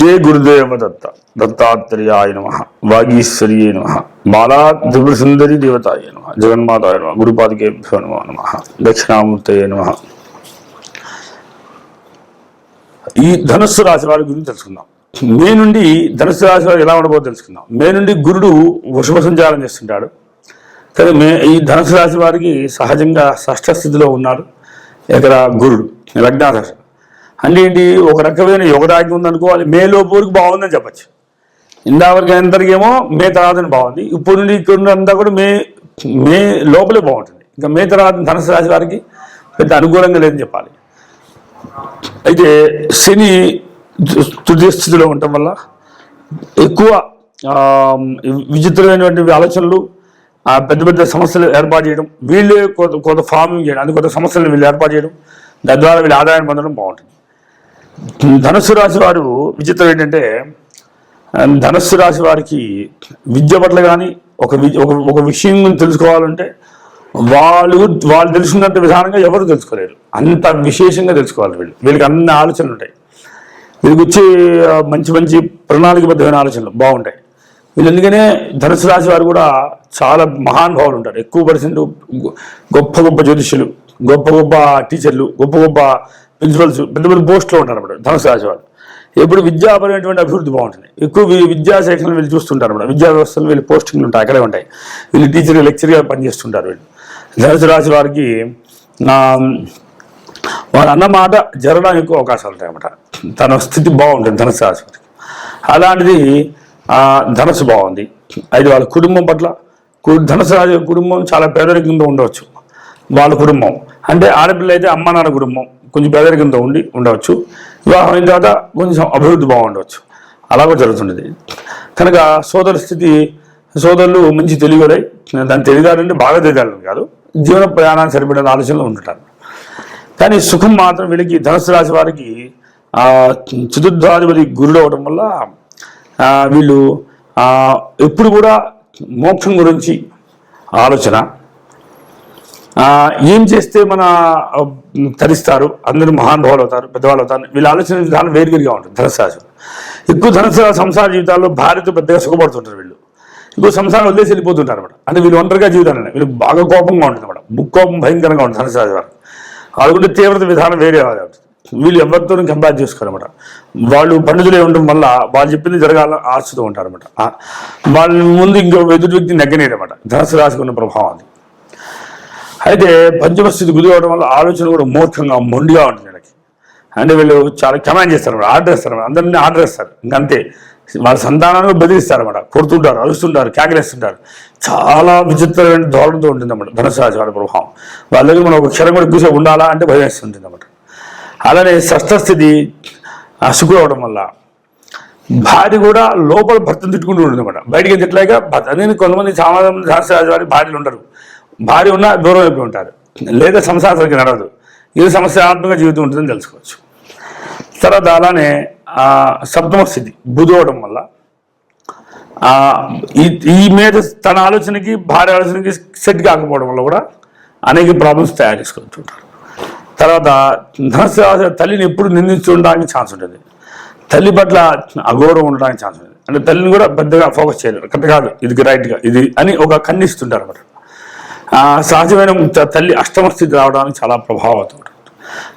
జయ గురుదేవ దత్త దత్తాత్రేయాయ నమః వాగీశ్వర్యే నమః బాలా త్రిపుర సుందరి దేవతాయ నమః జగన్మాతాయ నమః గురుపాదికేభ్యో నమో నమః దక్షిణామూర్తయే నమః. ఈ ధనుస్సు రాశి వారి గురించి తెలుసుకుందాం. మే నుండి ధనుస్సు రాశి వారు ఎలా ఉండబోతుందో తెలుసుకుందాం. మే నుండి గురుడు వృషభ సంచారం చేస్తుంటాడు. కానీ ఈ ధనుస్సు రాశి వారికి సహజంగా షష్ఠ స్థితిలో ఉన్నాడు. ఇక్కడ గురుడు లగ్నాదశ అంటే ఏంటి, ఒక రకమైన యోగదాగి ఉందనుకోవాలి. మే లోపూరికి బాగుందని చెప్పచ్చు. ఇందావరకు ఎంతరికేమో మే తర్వాత బాగుంది. ఇప్పుడు నుండి ఇక్కడ అంతా కూడా మే లోపలే బాగుంటుంది. ఇంకా మే తర్వాత ధనుసు రాశి వారికి పెద్ద అనుకూలంగా లేదని చెప్పాలి. అయితే శని తృతీయ స్థితిలో ఉండటం వల్ల ఎక్కువ విచిత్రమైనటువంటి ఆలోచనలు, పెద్ద పెద్ద సమస్యలు ఏర్పాటు చేయడం, వీళ్ళే కొంత ఫార్మింగ్ చేయడం, అది కొంత సమస్యలను వీళ్ళు ఏర్పాటు చేయడం, తద్వారా వీళ్ళు ఆదాయం పొందడం బాగుంటుంది. ధనుస్సు రాశి వారు విచిత్రం ఏంటంటే, ధనుస్సు రాశి వారికి విద్య పట్ల కానీ ఒక విషయం తెలుసుకోవాలంటే వాళ్ళు తెలుసుకున్నంత విధానంగా ఎవరు తెలుసుకోలేరు. అంత విశేషంగా తెలుసుకోవాలి. వీళ్ళకి అన్ని ఆలోచనలు ఉంటాయి. వీళ్ళకి వచ్చే మంచి మంచి ప్రణాళికబద్ధమైన ఆలోచనలు బాగుంటాయి. వీళ్ళు ఎందుకనే ధనుస్సు రాశి వారు కూడా చాలా మహానుభావులు ఉంటారు. ఎక్కువ పర్సెంట్ గొప్ప గొప్ప జ్యోతిష్యులు, గొప్ప గొప్ప టీచర్లు, గొప్ప గొప్ప ప్రిన్సిపల్స్, పెద్ద పెద్ద పోస్టులో ఉంటారు అన్నమాట ధనుసు రాశి వాళ్ళు. ఎప్పుడు విద్యాపరమైనటువంటి అభివృద్ధి బాగుంటుంది. ఎక్కువ విద్యాశాఖలను వీళ్ళు చూస్తుంటారు అన్నమాట. విద్యా వ్యవస్థలు వీళ్ళు పోస్టింగ్లు ఉంటాయి, అక్కడే ఉంటాయి. వీళ్ళు టీచర్గా లెక్చర్గా పనిచేస్తుంటారు. వీళ్ళు ధనుసు రాశి వారికి వారు అన్నమాట జరగడానికి ఎక్కువ అవకాశాలు ఉంటాయి అన్నమాట. తన స్థితి బాగుంటుంది ధనుసు రాశి వారికి. అలాంటిది ధనుసు బాగుంది. అయితే వాళ్ళ కుటుంబం పట్ల, ధనుసు రాశి కుటుంబం చాలా పేదరికంతో ఉండవచ్చు. వాళ్ళ కుటుంబం అంటే ఆడపిల్ల అయితే అమ్మ నాన్న కుటుంబం కొంచెం పేదరికంతో ఉండవచ్చు. వివాహం అయిన తర్వాత కొంచెం అభివృద్ధి బాగుండవచ్చు. అలా కూడా జరుగుతుండేది. కనుక సోదరులు మంచి తెలియగలై, దాన్ని తెలియదారంటే బాగా తెలియదారని కాదు, జీవన ప్రయాణానికి సరిపడిన ఆలోచనలు ఉంటుంటారు. కానీ సుఖం మాత్రం వీళ్ళకి ధనుసు రాశి వారికి చతుర్థాధిపతి గురుడు అవడం వల్ల వీళ్ళు ఎప్పుడు కూడా మోక్షం గురించి ఆలోచన, ఏం చేస్తే మన తరిస్తారు, అందరూ మహానుభావులు అవుతారు, పెద్దవాళ్ళు అవుతారు, వీళ్ళ ఆలోచన విధానం వేరువేరుగా ఉంటుంది. ధనుసు రాశి ఎక్కువ ధనుసు సంసార జీవితాల్లో భార్యతో పెద్దగా సుఖపడుతుంటారు. వీళ్ళు ఎక్కువ సంసారం వదిలేసి వెళ్ళిపోతుంటారు అనమాట. అంటే వీళ్ళు ఒంటరిగా జీవితాన్ని వీళ్ళు బాగా కోపంగా ఉంటుంది అనమాట. ముక్కోపం భయంకరంగా ఉంటుంది ధనుసు రాశి వారు. వాళ్ళకుంటే తీవ్రత విధానం వేరే ఉంటుంది. వీళ్ళు ఎవరితో కంపేర్ చేసుకోరన్నమాట. వాళ్ళు పండితులే ఉండడం వల్ల వాళ్ళు చెప్పింది జరగాల ఆశతో ఉంటారు అనమాట. వాళ్ళ ముందు ఇంకో ఎదుటి వ్యక్తి నెగ్గనేరన్నమాట. ధనుసు రాశికి ఉన్న ప్రభావం అది. అయితే పంచమస్థితి గురి అవడం వల్ల ఆలోచన కూడా మూర్ఖంగా మొండిగా ఉంటుంది వీళ్ళకి. అంటే వీళ్ళు చాలా కమాండ్ చేస్తారు, ఆర్డర్ ఇస్తారు, అందరినీ ఆర్డర్ ఇస్తారు. ఇంకంతే వాళ్ళ సంతానాన్ని బెదిరిస్తారన్నమాట. కొడుతుంటారు, అరుస్తుంటారు, కేకలేస్తుంటారు. చాలా విచిత్రమైన ధోరణితో ఉంటుంది అన్నమాట ధనుసు రాశి వాళ్ళ ప్రభావం. వాళ్ళ దగ్గర మనం ఒక క్షణం కూడా ఎక్కువసేపు ఉండాలా అంటే భయం వేస్తుంటుంది అన్నమాట. అలానే షష్ఠ స్థితి శుక్రుడు అవడం వల్ల భార్య కూడా లోపల భర్తను తిట్టుకుంటూ ఉంటుంది అన్నమాట. బయటికి తిట్టలేక అదే కొంతమంది చాలా మంది ధనుసు రాశి వారి భార్యలు ఉండరు. భార్య ఉన్నా దూరం అయిపోయి ఉంటారు, లేదా సంసారానికి నడవదు. ఇది సమస్యాత్మక జీవితం ఉంటుందని తెలుసుకోవచ్చు. తర్వాత అలానే సప్తమ స్థితి బుధుడు అవడం వల్ల ఈ మీద తన ఆలోచనకి భార్య ఆలోచనకి సెట్ కాకపోవడం వల్ల కూడా అనేక ప్రాబ్లమ్స్ తయారు చేసుకుంటుంటారు. తర్వాత ధనుసు తల్లిని ఎప్పుడు నిందించుకోవడానికి ఛాన్స్ ఉంటుంది. తల్లి పట్ల అగౌరవం ఉండడానికి ఛాన్స్ ఉంటుంది. అంటే తల్లిని కూడా పెద్దగా ఫోకస్ చేయలేరు. కరెక్ట్ కాదు, ఇది రైట్గా ఇది అని ఒక ఖండిస్తుంటారు అన్నమాట. సహజమైన తల్లి అష్టమ స్థితి రావడానికి చాలా ప్రభావితం ఉంటుంది.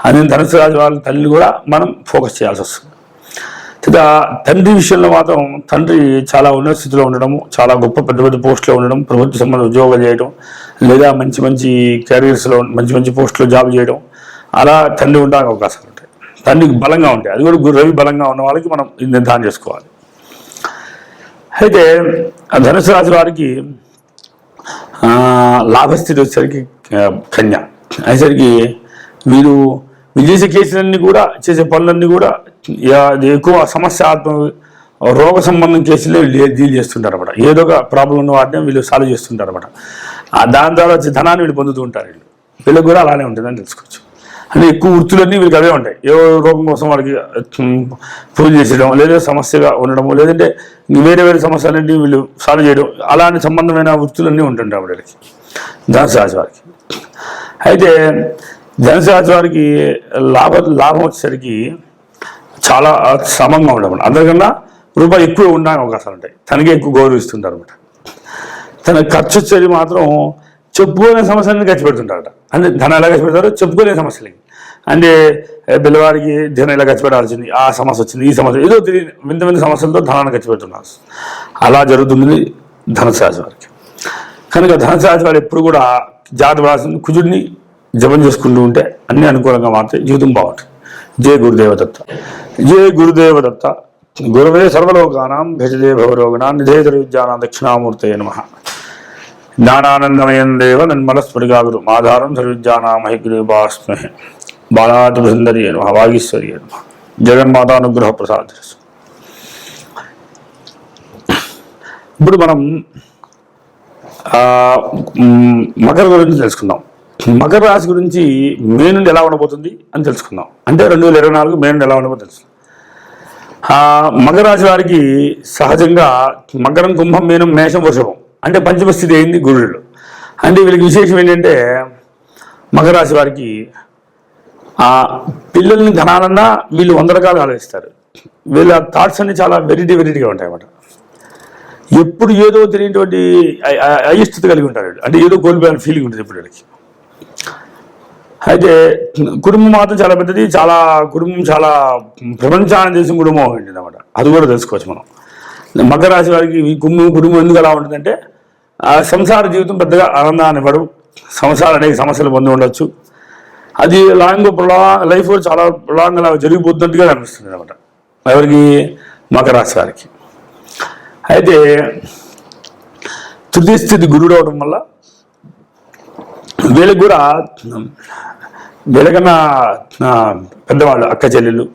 అది ధనుసు రాశి వాళ్ళ తల్లి కూడా మనం ఫోకస్ చేయాల్సి వస్తుంది. తండ్రి విషయంలో మాత్రం తండ్రి చాలా ఉన్నత స్థితిలో ఉండడము, చాలా గొప్ప పెద్ద పెద్ద పోస్టులో ఉండడం, ప్రభుత్వ సంబంధ ఉద్యోగాలు చేయడం, లేదా మంచి మంచి కెరీర్స్లో మంచి మంచి పోస్టులో జాబ్ చేయడం, అలా తండ్రి ఉండడానికి అవకాశాలు ఉంటాయి. తండ్రికి బలంగా ఉంటాయి. అది కూడా రవి బలంగా ఉన్న వాళ్ళకి మనం నిర్ధారణ చేసుకోవాలి. అయితే ధనుసు రాశి వారికి లాభస్థితి వచ్చేసరికి కన్య అయ్యేసరికి వీరు చేసే కేసులన్నీ కూడా, చేసే పనులన్నీ కూడా ఎక్కువ సమస్యాత్మక రోగ సంబంధం కేసులే డీల్ చేస్తుంటారు అనమాట. ఏదో ఒక ప్రాబ్లం ఉన్న వాటిని వీళ్ళు సాల్వ్ చేస్తుంటారు అనమాట. దాని ద్వారా వచ్చే ధనాన్ని వీళ్ళు పొందుతూ ఉంటారు. వీళ్ళకి కూడా అలానే ఉంటుందని తెలుసుకోవచ్చు. అంటే ఎక్కువ వృత్తులన్నీ వీళ్ళకి అవే ఉంటాయి. ఏ రోగం కోసం వాళ్ళకి పూజ చేసేయడం, లేదా సమస్యగా ఉండడం, లేదంటే వేరే వేరే సమస్యలన్నీ వీళ్ళు సాల్వ్ చేయడం, అలాంటి సంబంధమైన వృత్తులన్నీ ఉంటుంటాయి వీళ్ళకి ధనుసు రాశి వారికి. అయితే ధనుసు రాశి వారికి లాభం వచ్చేసరికి చాలా సమంగా ఉండడం, అందరికన్నా రూపాయి ఎక్కువ ఉండడానికి అవకాశాలు ఉంటాయి. తనకే ఎక్కువ గౌరవిస్తుంటారు అనమాట. తన ఖర్చు వచ్చేది మాత్రం చెప్పుకునే సమస్యలను ఖర్చు పెడుతుంటారట. అంటే ధనం ఎలా ఖర్చు పెడతారో చెప్పుకునే సమస్యలకి. అంటే పిల్లవాడికి ధనం ఎలా ఖర్చు పెట్టాల్సింది, ఆ సమస్య వచ్చింది, ఈ సమస్య, ఏదో వింత వింత సమస్యలతో ధనాన్ని ఖర్చు పెడుతున్నారు. అలా జరుగుతుంది ధనుసు రాశి వారికి. కనుక ధనుసు రాశి వారు ఎప్పుడు కూడా జాతక రాశిని కుజుడిని జపం చేసుకుంటూ ఉంటే అన్ని అనుకూలంగా మారితే జీవితం బాగుంటుంది. జయ గురుదేవదత్త. జయ గురుదేవదత్త. గురవే సర్వలోకానాం భజదే భవరోగిణాం నిధేతర విద్యానాం దక్షిణామూర్తయే నమః. జ్ఞానానందమయం దేవ నన్మలస్ఫుటికాగురు ఆధారం సర్వవిద్యానాం హైగ్రీవాస్మహే. బాలాతుసుందరి నమః. వాగీశ్వరి నమః. జగన్మాతానుగ్రహ ప్రసాద. ఇప్పుడు మనం మకర గురించి తెలుసుకుందాం. మకర రాశి గురించి మే నుండి ఎలా ఉండబోతుంది అని తెలుసుకుందాం. అంటే 2024 మే నుండి ఎలా ఉండబోతుంది తెలుసు. మకర రాశి వారికి సహజంగా మకరం, కుంభం, మీనం, మేషం, వృషభం అంటే పంచమ స్థితి అయింది గురుడు. అంటే వీళ్ళకి విశేషం ఏంటంటే మకర రాశి వారికి పిల్లల్ని ధనాలన్నా వీళ్ళు 100 రకాలు ఆలోచిస్తారు. వీళ్ళ థాట్స్ అన్ని చాలా వెరైటీగా ఉంటాయి అన్నమాట. ఎప్పుడు ఏదో తెలియనటువంటి అయిష్టత కలిగి ఉంటారు. అంటే ఏదో కోల్పోయిన ఫీలింగ్ ఉంటుంది ఇప్పుడు వీళ్ళకి. అయితే కుటుంబం మాత్రం చాలా పెద్దది, కుటుంబం చాలా ప్రపంచాన్ని చేసిన కుటుంబం ఉంటుంది అన్నమాట. అది కూడా తెలుసుకోవచ్చు మనం. మకర రాశి వారికి కుటుంబం ఎందుకు అలా ఉంటుందంటే సంసార జీవితం పెద్దగా ఆనందాన్ని ఇవ్వడు. సంసారం అనేక సమస్యలు పొంది ఉండొచ్చు. అది లైఫ్ చాలా లాంగ్ అలా జరిగిపోతున్నట్టుగా అనిపిస్తుంది అనమాట ఎవరికి, మకర రాశి వారికి. అయితే తృతీయ స్థితి గురుడు అవడం వల్ల వీళ్ళకి కూడా వీళ్ళకన్నా పెద్దవాళ్ళు, అక్క చెల్లెళ్ళు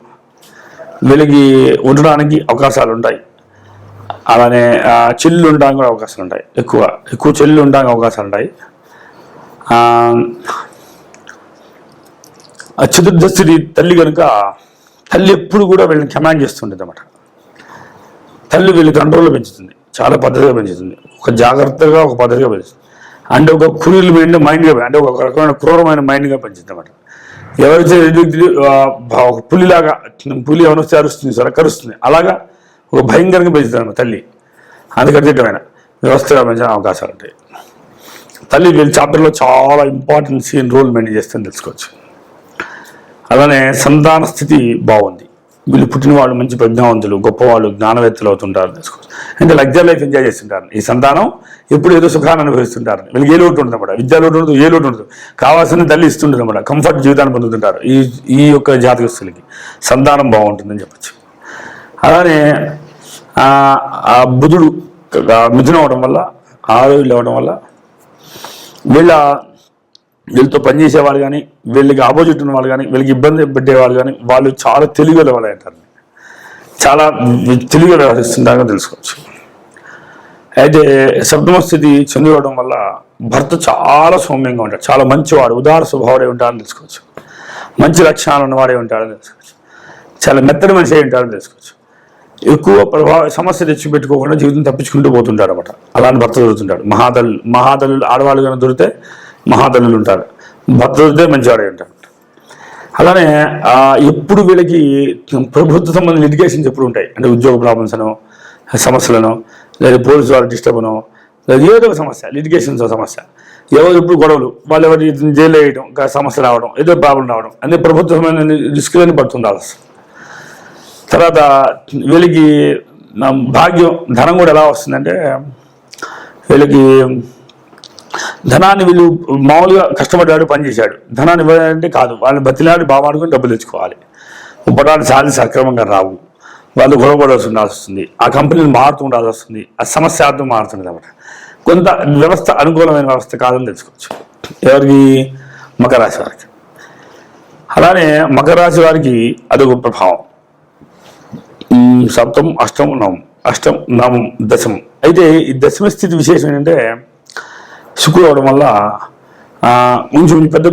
వీళ్ళకి ఉండడానికి అవకాశాలు ఉంటాయి. అలానే చెల్లు ఉండడానికి కూడా అవకాశాలు ఉంటాయి. ఎక్కువ చెల్లు ఉండడానికి అవకాశాలు ఉంటాయి. చతుర్థ స్థితి తల్లి కనుక తల్లి ఎప్పుడు కూడా వీళ్ళని కమాండ్ చేస్తుంటుంది అన్నమాట. తల్లి వీళ్ళ కంట్రోల్లో పెంచుతుంది, చాలా పద్ధతిగా పెంచుతుంది, ఒక జాగ్రత్తగా ఒక పద్ధతిగా పెంచుతుంది. అంటే ఒక క్రూయల్ మైండ్గా, అంటే ఒక రకమైన క్రూరమైన మైండ్గా పెంచుతుంది అన్నమాట. ఎవరైతే ఒక పులిలాగా, పులి ఎవరిస్తే అరుస్తుంది సరే కరుస్తుంది, అలాగా ఒక భయంకరంగా పెంచుతుంది అన్నమాట తల్లి. అందుకనిమైన వ్యవస్థగా పెంచిన అవకాశాలు ఉంటాయి. తల్లి వీళ్ళ చాప్టర్లో చాలా ఇంపార్టెంట్ రోల్ మెయింటైన్ చేస్తుందని తెలుసుకోవచ్చు. అలానే సంతాన స్థితి బాగుంది. వీళ్ళు పుట్టిన వాళ్ళు మంచి ప్రజ్ఞావంతులు, గొప్పవాళ్ళు, జ్ఞానవేత్తలు అవుతుంటారు తెలుసుకోవచ్చు. అంటే లగ్జరీ లైఫ్ ఎంజాయ్ చేస్తుంటారు. ఈ సంతానం ఎప్పుడు ఏదో సుఖాన్ని అనుభవిస్తుంటారు. వీళ్ళకి ఏ లోటు ఉంటుంది అన్నమాట, విద్యా లోటు ఉండదు, ఏ లోటు ఉండదు, కావాల్సిన తల్లి ఇస్తుంటుంది అన్నమాట. కంఫర్ట్ జీవితాన్ని పొందుతుంటారు ఈ యొక్క జాతకస్తులకి. సంతానం బాగుంటుందని చెప్పచ్చు. అలానే బుధుడు మిథునం అవడం వల్ల, ఆరోగ్యం అవ్వడం వల్ల వీళ్ళతో పనిచేసే వాళ్ళు కానీ, వీళ్ళకి ఆపోజిట్ ఉన్న వాళ్ళు కానీ, వీళ్ళకి ఇబ్బంది పెట్టేవాళ్ళు కానీ వాళ్ళు చాలా తెలివిగా వాళ్ళు అంటారు. చాలా తెలివిగా వ్యవహరిస్తుంటారని తెలుసుకోవచ్చు. అయితే సప్తమ స్థితి చంద్రుడవడం వల్ల భర్త చాలా సౌమ్యంగా ఉంటాడు, చాలా మంచివాడు, ఉదార స్వభావుడే ఉంటాడని తెలుసుకోవచ్చు. మంచి లక్షణాలు ఉన్నవాడే ఉంటాడని తెలుసుకోవచ్చు. చాలా మెత్తడి మనిషి అయి ఉంటాడని తెలుసుకోవచ్చు. ఎక్కువ సమస్య తెచ్చిపెట్టుకోకుండా జీవితం తప్పించుకుంటూ పోతుంటాడు అన్నమాట. అలాంటి భర్త దొరుకుతుంటాడు. మహాదళులు ఆడవాళ్ళు కానీ దొరికితే మహాదళులు ఉంటారు, భర్త దొరికితే మంచివాడే ఉంటాడు. అలానే ఎప్పుడు వీళ్ళకి ప్రభుత్వ సంబంధించిన లిటిగేషన్స్ ఎప్పుడు ఉంటాయి. అంటే ఉద్యోగ ప్రాబ్లమ్స్ అనో, సమస్యలను, లేదా పోలీసు వాళ్ళు డిస్టర్బ్ అనో, లేదా ఏదో ఒక సమస్య, లిటిగేషన్స్ సమస్య, ఎవరు ఎప్పుడు గొడవలు, వాళ్ళు ఎవరి జైలు వేయడం, సమస్య రావడం, ఏదో ప్రాబ్లం రావడం, అన్ని ప్రభుత్వ సంబంధించిన రిస్క్లని పడుతుండాలి. తర్వాత వీళ్ళకి భాగ్యం, ధనం కూడా ఎలా వస్తుందంటే వీళ్ళకి ధనాన్ని వీళ్ళు మామూలుగా కష్టపడ్డాడు, పనిచేశాడు, ధనాన్ని ఇవ్వాలంటే కాదు, వాళ్ళని బతిలాడి బామాడుకుని డబ్బులు తెచ్చుకోవాలి. ఉపటాలు సాధి సక్రమంగా రావు, వాళ్ళు గొడవపడాల్సి ఉండాల్సి వస్తుంది, ఆ కంపెనీలు మారుతూ ఉండాల్సి వస్తుంది, ఆ సమస్యార్థం మారుతుంది అన్నమాట. కొంత వ్యవస్థ అనుకూలమైన వ్యవస్థ కాదని తెలుసుకోవచ్చు ఎవరికి, మకర రాశి వారికి. అలానే మకర రాశి వారికి అదొక ప్రభావం. సప్తం, అష్టం, నవం, దశమం. అయితే ఈ దశమ స్థితి విశేషం ఏంటంటే శుక్రుడు అవడం వల్ల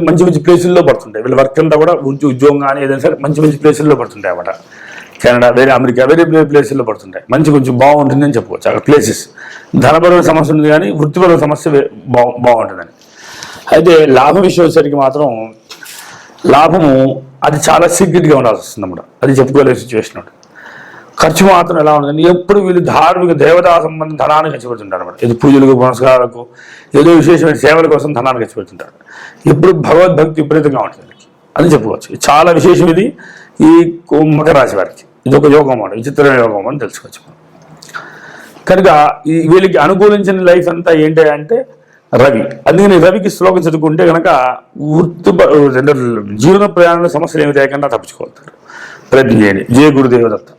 మంచి ప్లేసుల్లో పడుతుంటాయి. వీళ్ళ వర్క్ అంతా కూడా ఉద్యోగం కానీ ఏదైనా సరే మంచి ప్లేసుల్లో పడుతుంటాయి అన్నమాట. కెనడా, వేరే అమెరికా, వేరే ప్లేసుల్లో పడుతుంటాయి. కొంచెం బాగుంటుందని చెప్పుకోవచ్చు అక్కడ ప్లేసెస్. ధనపరమైన సమస్య ఉంది కానీ వృత్తిపరమైన సమస్య బాగుంటుందని. అయితే లాభం విషయం వచ్చేసరికి మాత్రం లాభము అది చాలా సీక్రెట్గా ఉండాల్సి వస్తుంది అన్నమాట. అది చెప్పుకోలేని సిచ్యువేషన్ ఉంటుంది. ఖర్చు మాత్రం ఎలా ఉంటుంది, ఎప్పుడు వీళ్ళు ధార్మిక దేవతా సంబంధం ధనాన్ని ఖర్చు పెడుతుంటారు అన్నమాట. ఇది పూజలకు పునస్కారాలకు ఏదో విశేషమైన సేవల కోసం ధనాన్ని ఖర్చు పెడుతుంటారు. ఎప్పుడు భగవద్భక్తి విపరీతంగా ఉంటుంది అని చెప్పుకోవచ్చు. చాలా విశేషం ఇది ఈ మకర రాశి వారికి. ఇది ఒక యోగం అన్నమాట, విచిత్రమైన యోగం అని తెలుసుకోవచ్చు. కనుక వీళ్ళకి అనుకూలించిన లైఫ్ అంతా ఏంటి అంటే రవి. అందుకని రవికి శ్లోకం చదువుకుంటే కనుక జీవన ప్రయాణ సమస్యలు ఏమి లేకుండా తప్పించుకోగలుగుతారు. ప్రయత్నం చేయండి. జయ గురుదేవదత్త.